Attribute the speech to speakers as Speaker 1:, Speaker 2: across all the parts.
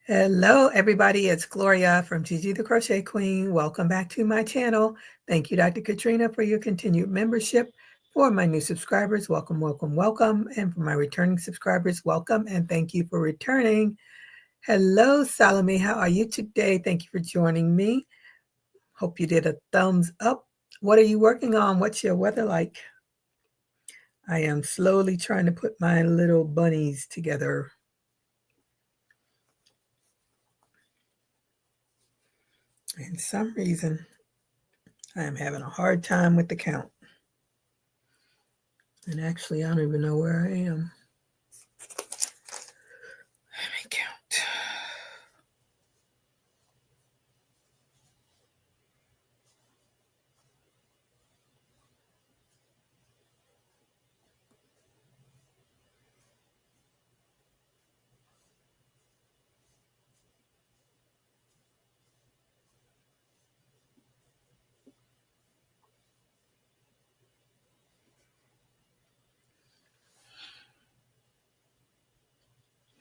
Speaker 1: Hello, everybody. It's Gloria from Gigi the Crochet Queen. Welcome back to my channel. Thank you, Dr. Katrina, for your continued membership. For my new subscribers, welcome, welcome, welcome. And for my returning subscribers, welcome and thank you for returning. Hello, Salome. How are you today? Thank you for joining me. Hope you did a thumbs up. What are you working on? What's your weather like? I am slowly trying to put my little bunnies together. And some reason, I am having a hard time with the count. And actually, I don't even know where I am. Let me count.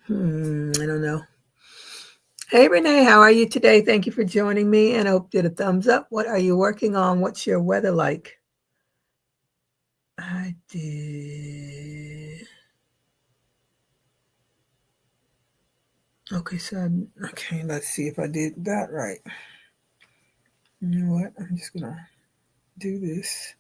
Speaker 1: I don't know. Hey, Renee, how are you today? Thank you for joining me, and I hope you did a thumbs up. What are you working on? What's your weather like? I did. Okay, okay, let's see if I did that right. You know what? I'm just going to do this.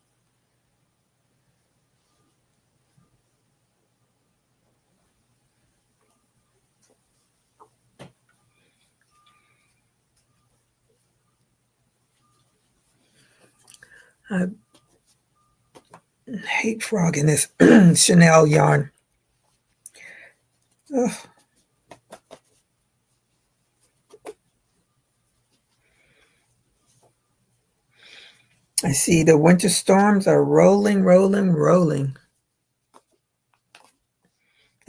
Speaker 1: I hate frogging this Chanel yarn. Ugh. I see the winter storms are rolling, rolling, rolling.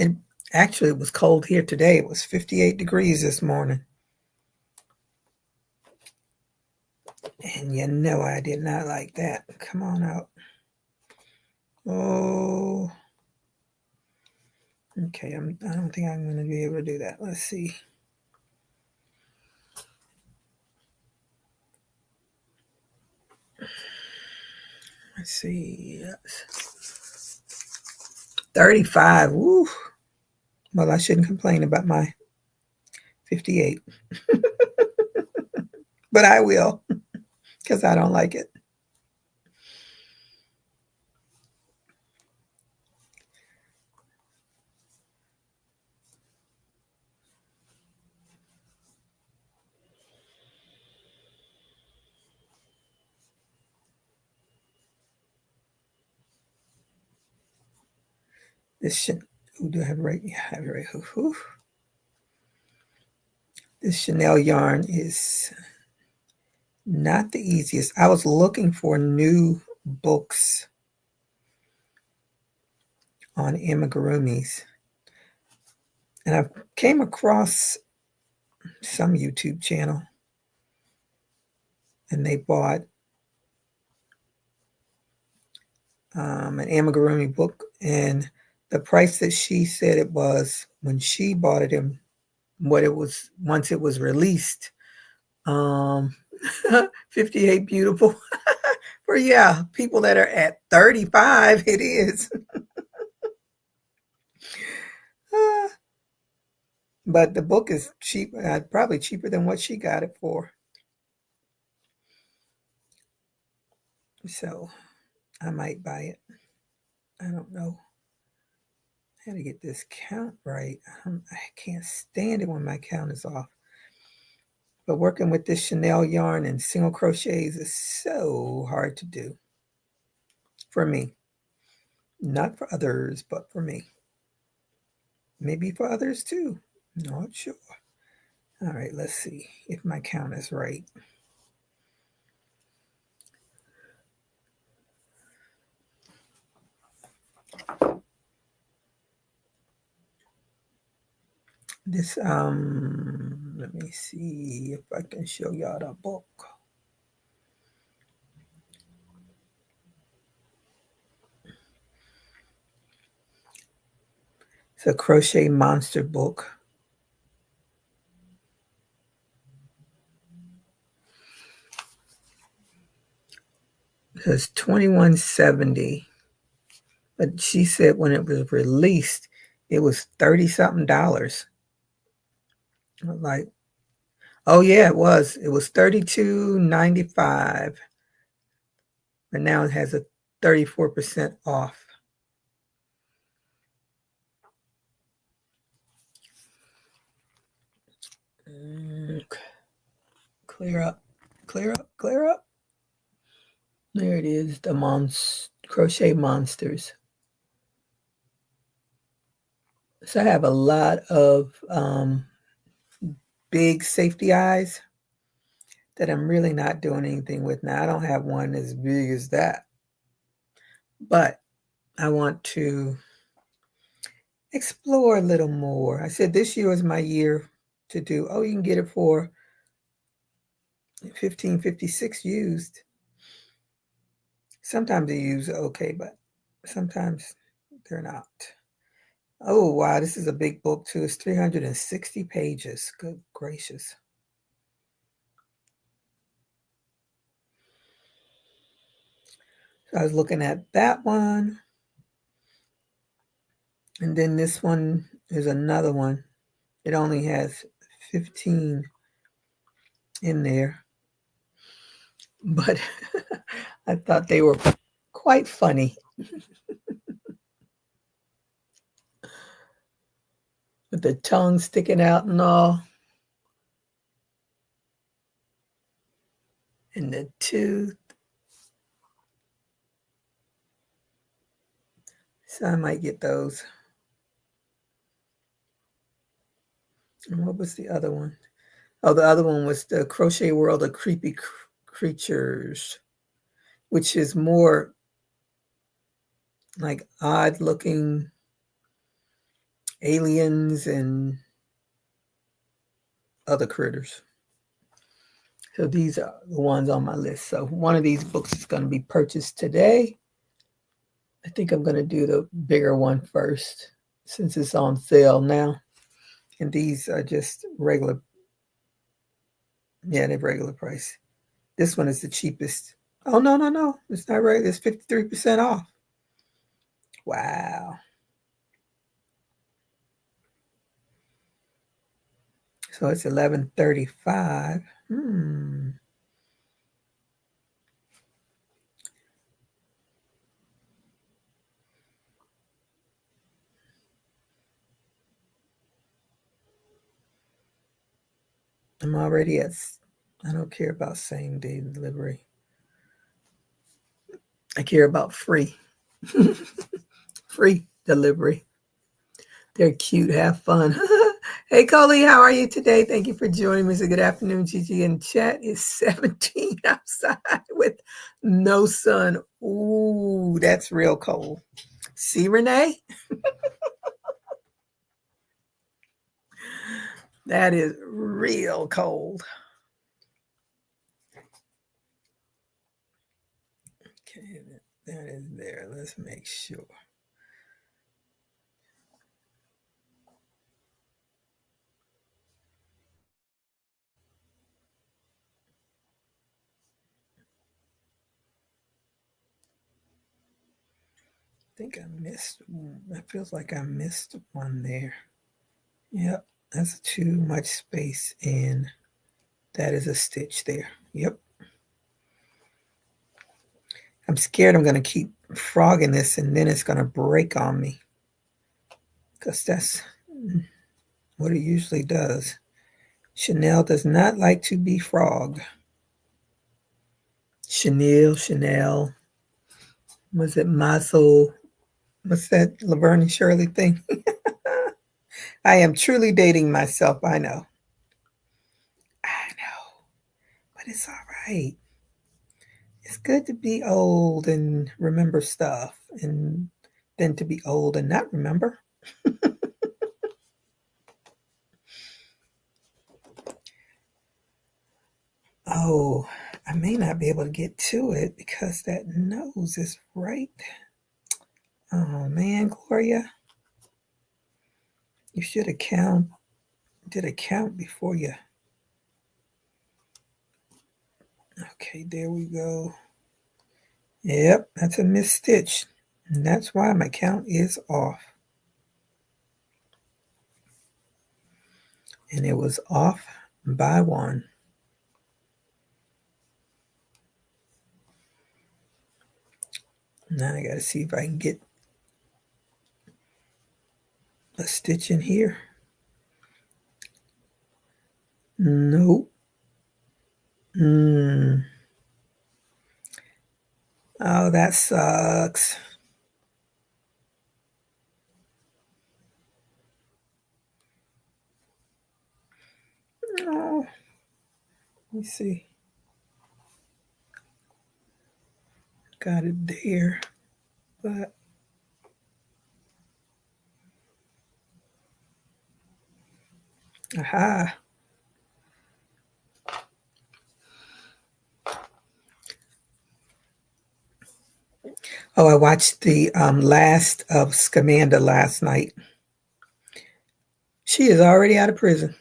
Speaker 1: And actually, it was cold here today. It was 58 degrees this morning. And you know I did not like that. Come on out. Oh. Okay, I don't think I'm going to be able to do that. Let's see. Let's see. Yes. 35. Woo. Well, I shouldn't complain about my 58. But I will, because I don't like it. This should. Ooh, do I have it right? Yeah, I have it right. Ooh. This Chanel yarn is not the easiest. I was looking for new books on amigurumis, and I came across some YouTube channel, and they bought an amigurumi book, and the price that she said it was when she bought it and what it was once it was released, 58 beautiful. For people that are at 35, it is. But the book is cheap, probably cheaper than what she got it for. So I might buy it. I don't know how to get this count right. I can't stand it when my count is off. But working with this Chanel yarn and single crochets is so hard to do for me. Not for others, but for me. Maybe for others too. Not sure. All right, let's see if my count is right. This, let me see if I can show y'all the book. It's a crochet monster book. It's $21.70. But she said when it was released, it was 30 something dollars. Like, oh yeah, it was. It was $32.95. But now it has a 34% off. Clear up, clear up, clear up. There it is, the crochet monsters. So I have a lot of big safety eyes that I'm really not doing anything with now. I don't have one as big as that, but I want to explore a little more. I said this year is my year to do, oh, you can get it for $15.56 used. Sometimes they use okay, but sometimes they're not. Oh, wow, this is a big book too. It's 360 pages. Good gracious. So I was looking at that one. And then this one is another one. It only has 15 in there. But I thought they were quite funny. With the tongue sticking out and all. And the tooth. So I might get those. And what was the other one? Oh, the other one was the Crochet World of Creepy Creatures, which is more like odd looking aliens and other critters. So these are the ones on my list. So one of these books is going to be purchased today. I think I'm going to do the bigger one first since it's on sale now. And these are just regular. Yeah, they're regular price. This one is the cheapest. Oh, no. It's not regular. It's 53% off. Wow. So it's $11.35. I'm already at, I don't care about same day delivery. I care about free. Free delivery. They're cute. Have fun. Hey, Coley, how are you today? Thank you for joining me. So good afternoon, Gigi. In chat is 17 outside with no sun. Ooh, that's real cold. See, Renee? That is real cold. Okay, that is there. Let's make sure. I think I missed. It feels like I missed one there. Yep, that's too much space, and that is a stitch there. Yep. I'm scared I'm going to keep frogging this and then it's going to break on me. Because that's what it usually does. Chanel does not like to be frogged. Chanel. Was it Mazel? What's that Laverne and Shirley thing? I am truly dating myself. I know. But it's all right. It's good to be old and remember stuff and then to be old and not remember. Oh, I may not be able to get to it because that nose is right. Oh man, Gloria. You should have did a count before you. Okay, there we go. Yep, that's a missed stitch. And that's why my count is off. And it was off by 1. Now I got to see if I can get a stitch in here. Nope. Oh, that sucks. Oh, let me see. Got it there, but aha. Oh, I watched the last of Scamanda last night. She is already out of prison.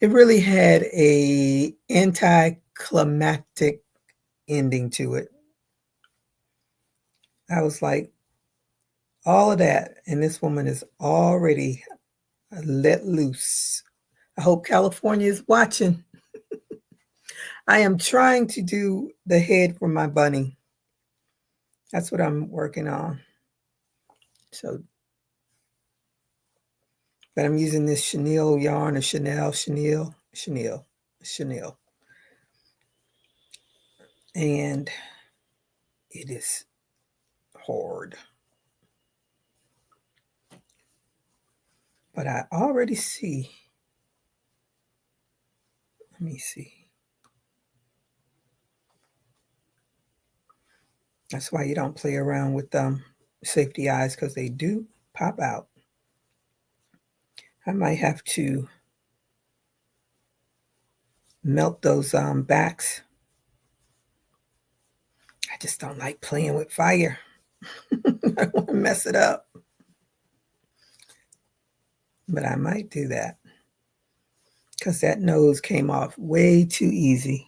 Speaker 1: It really had a anticlimactic ending to it. I was like, all of that, and this woman is already let loose. I hope California is watching. I am trying to do the head for my bunny. That's what I'm working on. So, but I'm using this chenille yarn or chenille. And it is hard. But I already see. Let me see. That's why you don't play around with safety eyes, because they do pop out. I might have to melt those backs. I just don't like playing with fire. I don't want to mess it up. But I might do that, because that nose came off way too easy.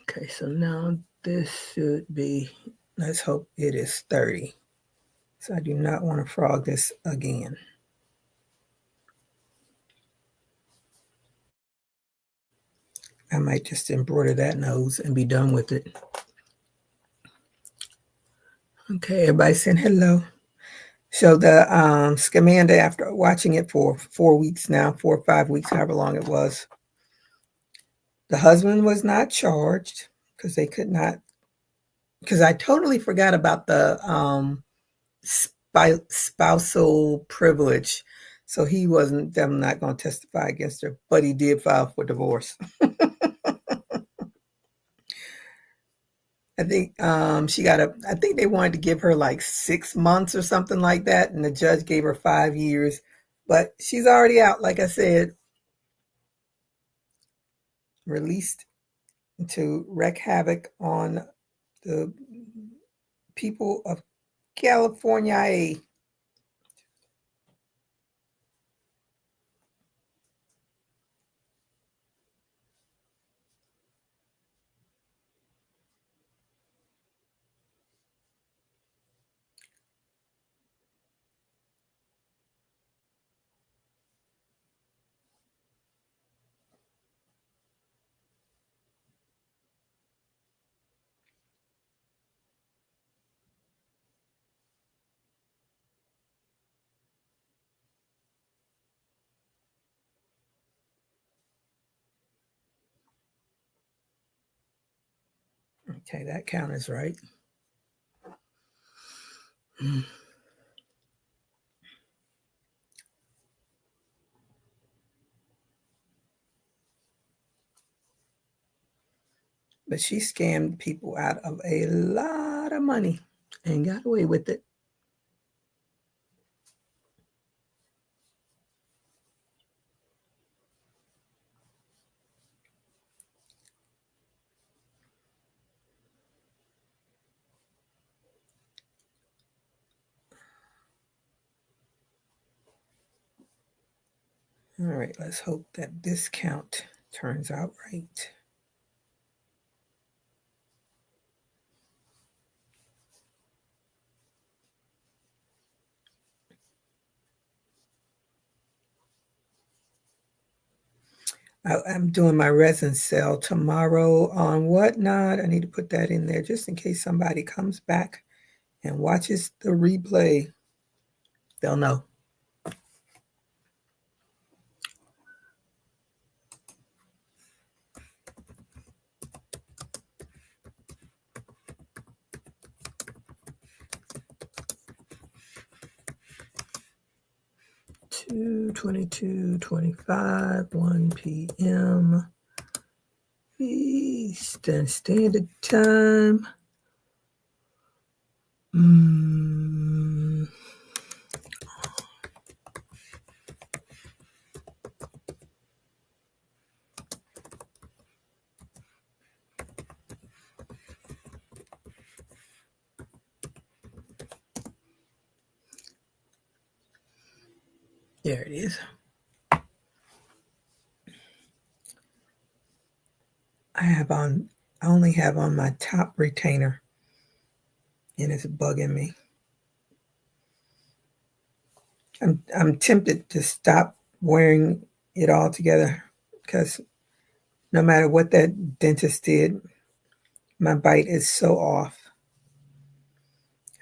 Speaker 1: Okay, so now this should be, let's hope it is 30. So I do not want to frog this again. I might just embroider that nose and be done with it. Okay, everybody saying hello. So the Scamanda, after watching it for 4 weeks now, 4 or 5 weeks, however long it was, the husband was not charged because they could not, because I totally forgot about the spousal privilege. So he wasn't, them not going to testify against her, but he did file for divorce. I think I think they wanted to give her like 6 months or something like that, and the judge gave her 5 years. But she's already out, like I said, released to wreak havoc on the people of California. Okay, that count is right. But she scammed people out of a lot of money and got away with it. All right, let's hope that this count turns out right. I'm doing my resin sale tomorrow on Whatnot. I need to put that in there just in case somebody comes back and watches the replay. They'll know. Two 22:25, 1 p.m. Eastern Standard Time. There it is. I only have on my top retainer, and it's bugging me. I'm tempted to stop wearing it all together because no matter what that dentist did, my bite is so off.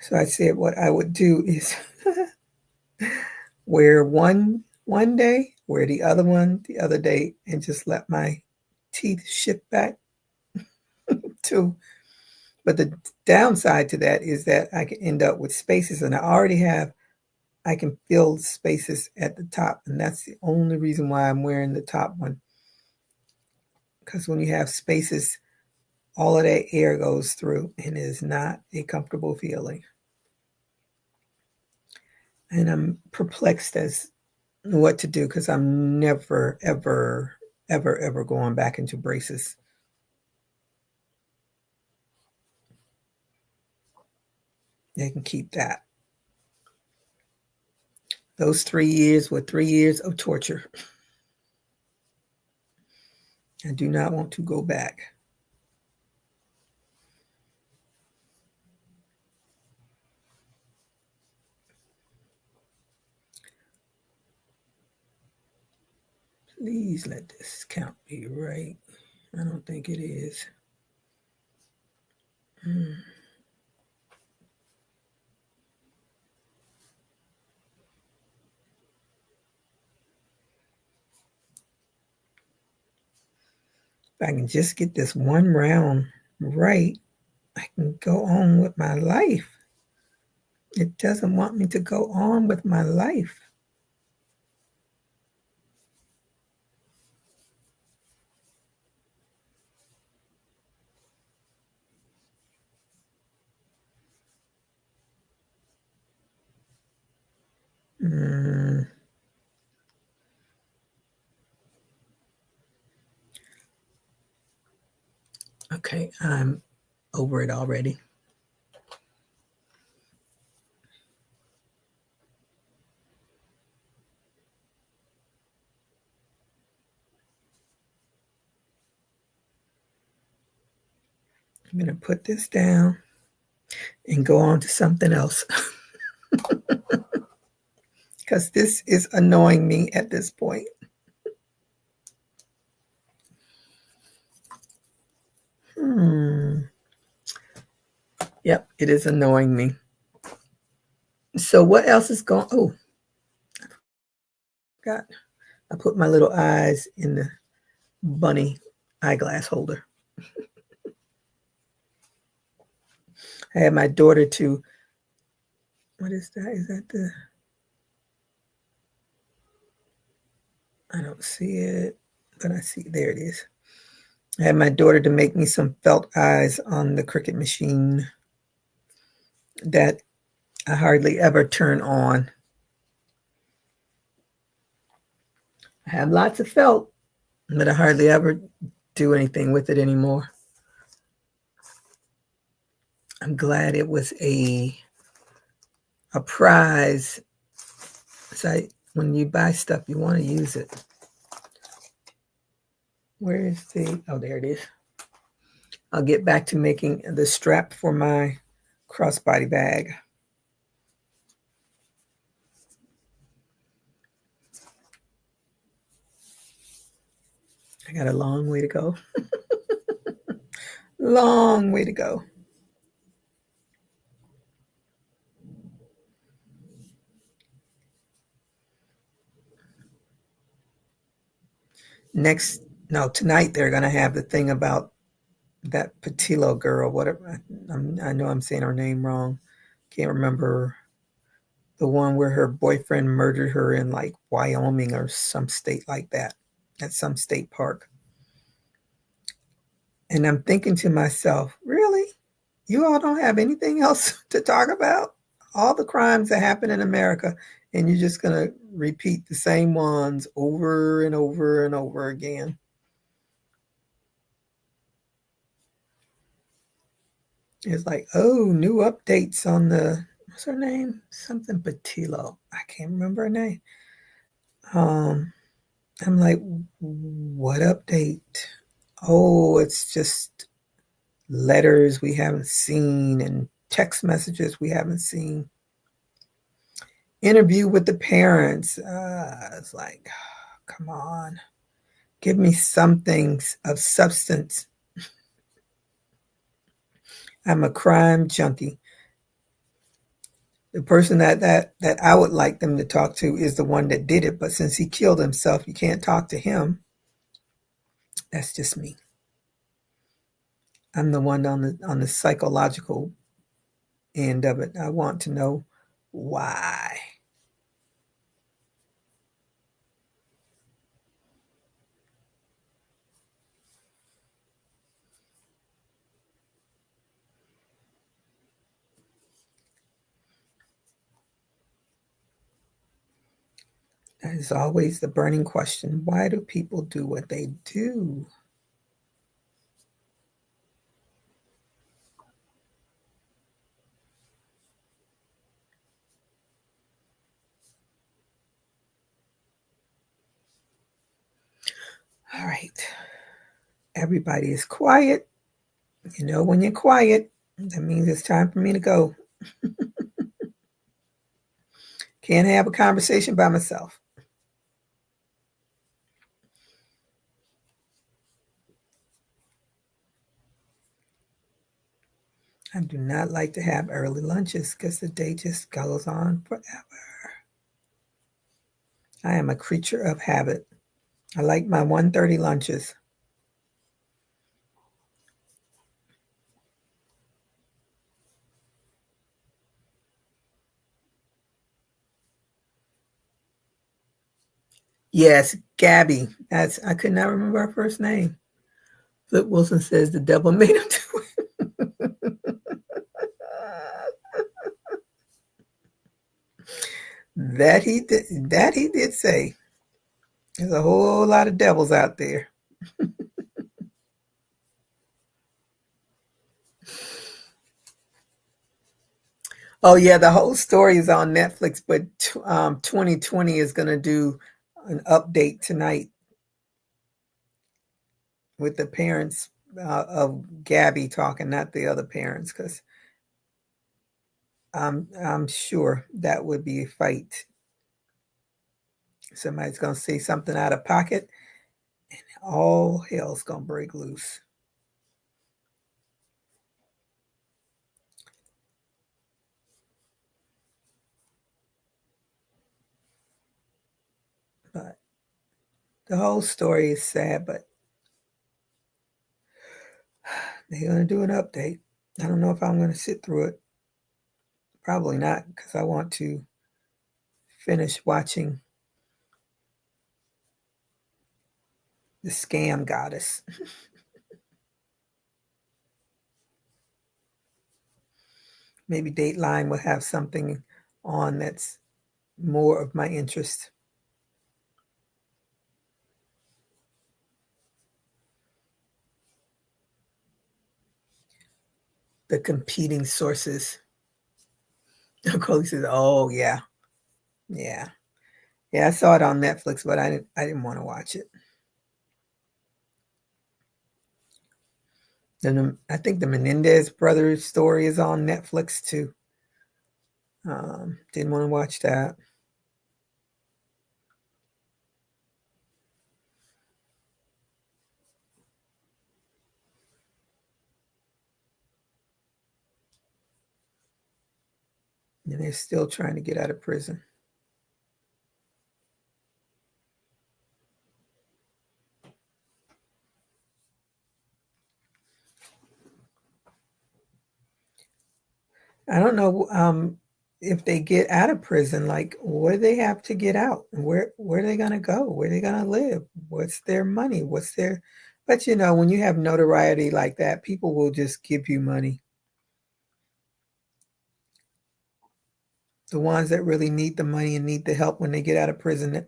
Speaker 1: So I said what I would do is wear one day, wear the other one the other day, and just let my teeth shift back to. But the downside to that is that I can end up with spaces, and I can fill spaces at the top, and that's the only reason why I'm wearing the top one. Because when you have spaces, all of that air goes through, and it is not a comfortable feeling. And I'm perplexed as what to do because I'm never, ever, ever, ever going back into braces. They can keep that. Those 3 years were 3 years of torture. I do not want to go back. Please let this count be right. I don't think it is. If I can just get this one round right, I can go on with my life. It doesn't want me to go on with my life. Okay, I'm over it already. I'm going to put this down and go on to something else because this is annoying me at this point. Yep, it is annoying me. So what else is going? Oh, I forgot. I put my little eyes in the bunny eyeglass holder. I had my daughter to, what is that? Is that the, I don't see it, but I see, there it is. I had my daughter to make me some felt eyes on the Cricut machine that I hardly ever turn on. I have lots of felt, but I hardly ever do anything with it anymore. I'm glad it was a prize. So when you buy stuff, you want to use it. Where is oh, there it is. I'll get back to making the strap for my crossbody bag. I got a long way to go. Long way to go. Tonight they're going to have the thing about that Patillo girl. Whatever. I know I'm saying her name wrong. Can't remember. The one where her boyfriend murdered her in like Wyoming or some state like that, at some state park. And I'm thinking to myself, really? You all don't have anything else to talk about? All the crimes that happen in America, and you're just going to repeat the same ones over and over and over again. It's like, oh, new updates on what's her name? Something Patillo. I can't remember her name. I'm like, what update? Oh, it's just letters we haven't seen and text messages we haven't seen. Interview with the parents. It's like, come on. Give me something of substance. I'm a crime junkie. The person that I would like them to talk to is the one that did it, but since he killed himself, you can't talk to him. That's just me. I'm the one on the psychological end of it. I want to know why. That is always the burning question. Why do people do what they do? All right. Everybody is quiet. You know, when you're quiet, that means it's time for me to go. Can't have a conversation by myself. I do not like to have early lunches because the day just goes on forever. I am a creature of habit. I like my 1:30 lunches. Yes, Gabby. I could not remember her first name. Flip Wilson says the devil made him do it. That he did. That he did say. There's a whole lot of devils out there. Oh yeah, the whole story is on Netflix, but 2020 is going to do an update tonight with the parents of Gabby talking, not the other parents, because I'm sure that would be a fight. Somebody's going to say something out of pocket, and all hell's going to break loose. But the whole story is sad, but they're going to do an update. I don't know if I'm going to sit through it. Probably not, because I want to finish watching The Scam Goddess. Maybe Dateline will have something on that's more of my interest. The competing sources. Coley says, oh, yeah. Yeah. Yeah, I saw it on Netflix, but I didn't want to watch it. Then I think the Menendez brothers story is on Netflix too. Didn't want to watch that. And they're still trying to get out of prison. I don't know if they get out of prison, like what do they have to get out? Where are they gonna go? Where are they gonna live? What's their money? What's their But when you have notoriety like that, people will just give you money. The ones that really need the money and need the help when they get out of prison,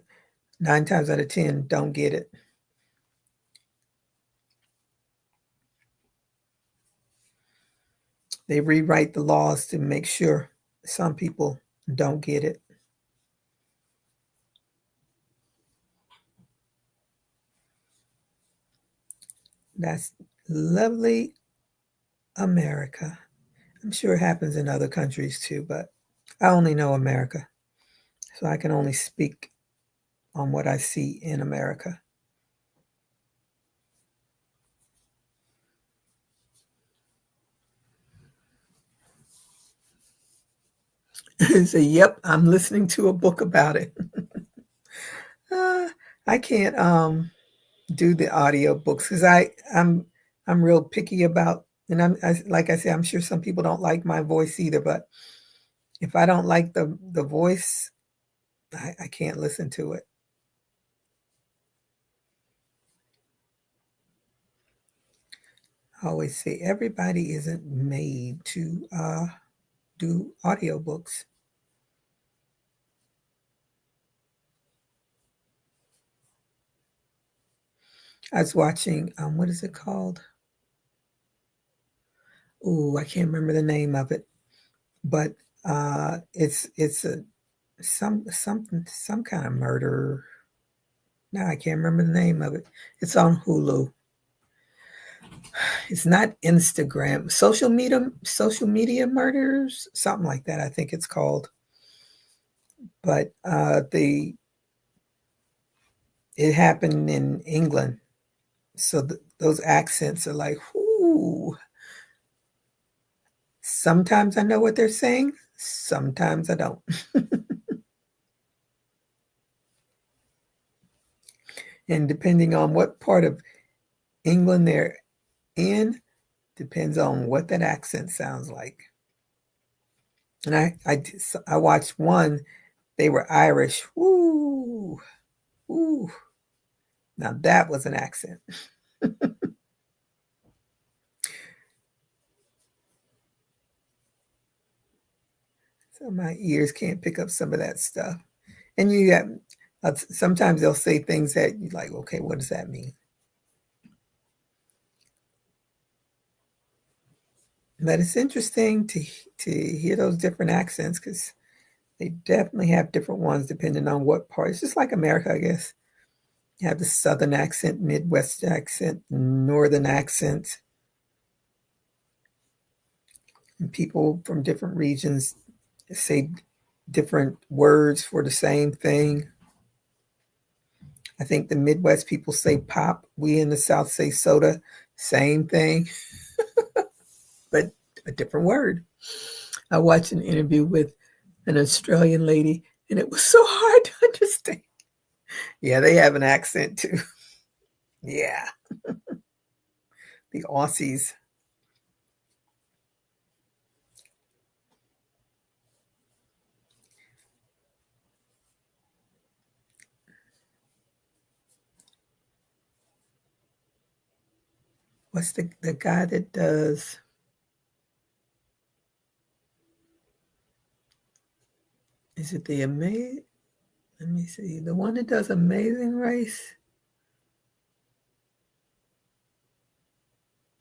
Speaker 1: 9 times out of 10 don't get it. They rewrite the laws to make sure some people don't get it. That's lovely America. I'm sure it happens in other countries too, but I only know America, so I can only speak on what I see in America. So, yep, I'm listening to a book about it. uh, I can't do the audio books because I'm real picky about, and like I said, I'm sure some people don't like my voice either. But if I don't like the voice, I can't listen to it. I always say everybody isn't made to do audiobooks. I was watching, what is it called? Oh, I can't remember the name of it, but it's a some kind of murder. No, I can't remember the name of it. It's on Hulu. It's not Instagram. Social media murders, something like that. I think it's called. But the it happened in England, so those accents are like, whoo. Sometimes I know what they're saying. Sometimes I don't. And depending on what part of England they're in, depends on what that accent sounds like. And I watched one. They were Irish. Woo, woo. Now that was an accent. So my ears can't pick up some of that stuff. And you have sometimes they'll say things that you're like, okay, what does that mean? But it's interesting to hear those different accents because they definitely have different ones depending on what part. It's just like America, I guess. You have the Southern accent, Midwest accent, Northern accent, and people from different regions say different words for the same thing. I think the Midwest people say pop. We in the South say soda. Same thing, but a different word. I watched an interview with an Australian lady, and it was so hard to understand. Yeah, they have an accent too. Yeah, the Aussies. What's the guy that does? Is it the amazing? Let me see. The one that does Amazing Race.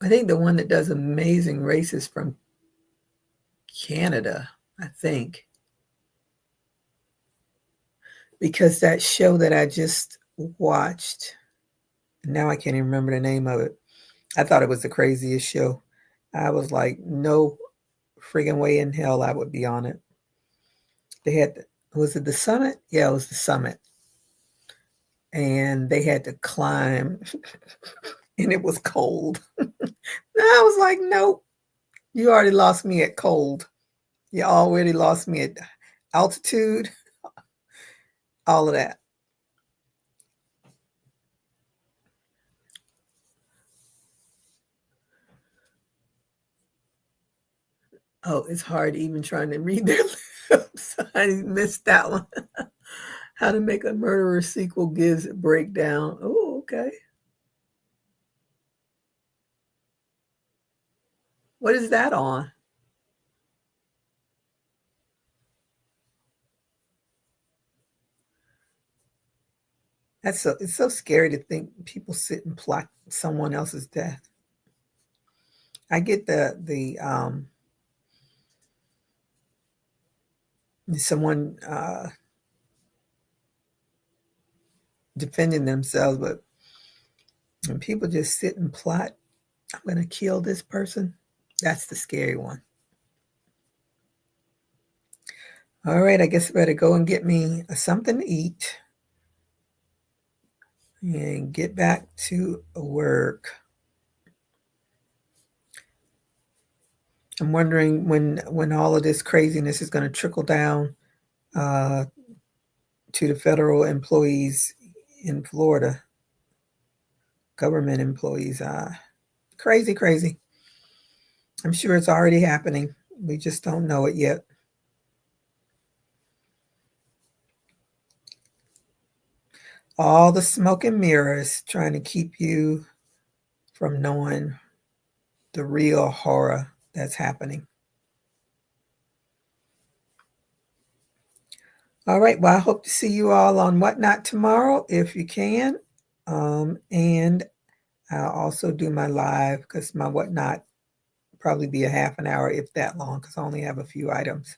Speaker 1: I think the one that does Amazing Race is from Canada. I think because that show that I just watched, now I can't even remember the name of it. I thought it was the craziest show. I was like, no friggin' way in hell I would be on it. They had, was it the summit? Yeah, it was the summit. And they had to climb, and it was cold. I was like, nope, you already lost me at cold. You already lost me at altitude, all of that. Oh, it's hard even trying to read their lips. I missed that one. How to Make a Murderer Sequel gives a breakdown. Oh, okay. What is that on? It's so scary to think people sit and plot someone else's death. I get the someone defending themselves, but when people just sit and plot, I'm going to kill this person, that's the scary one. All right, I guess I better go and get me something to eat and get back to work. I'm wondering when all of this craziness is going to trickle down to the federal employees in Florida, government employees. Crazy, crazy. I'm sure it's already happening. We just don't know it yet. All the smoke and mirrors trying to keep you from knowing the real horror that's happening. All right. Well, I hope to see you all on Whatnot tomorrow if you can. And I'll also do my live because my Whatnot probably be a half an hour, if that long, because I only have a few items.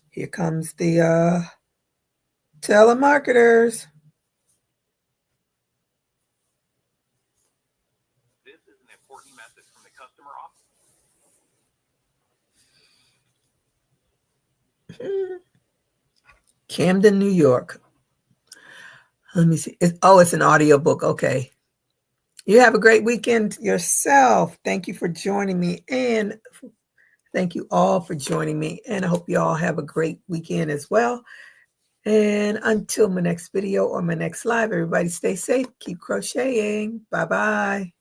Speaker 1: Here comes the telemarketers.
Speaker 2: This is an important message from the customer office.
Speaker 1: Camden, New York. Let me see. It's an audiobook. Okay. You have a great weekend yourself. Thank you for joining me. And thank you all for joining me. And I hope you all have a great weekend as well. And until my next video or my next live, everybody stay safe. Keep crocheting. Bye-bye.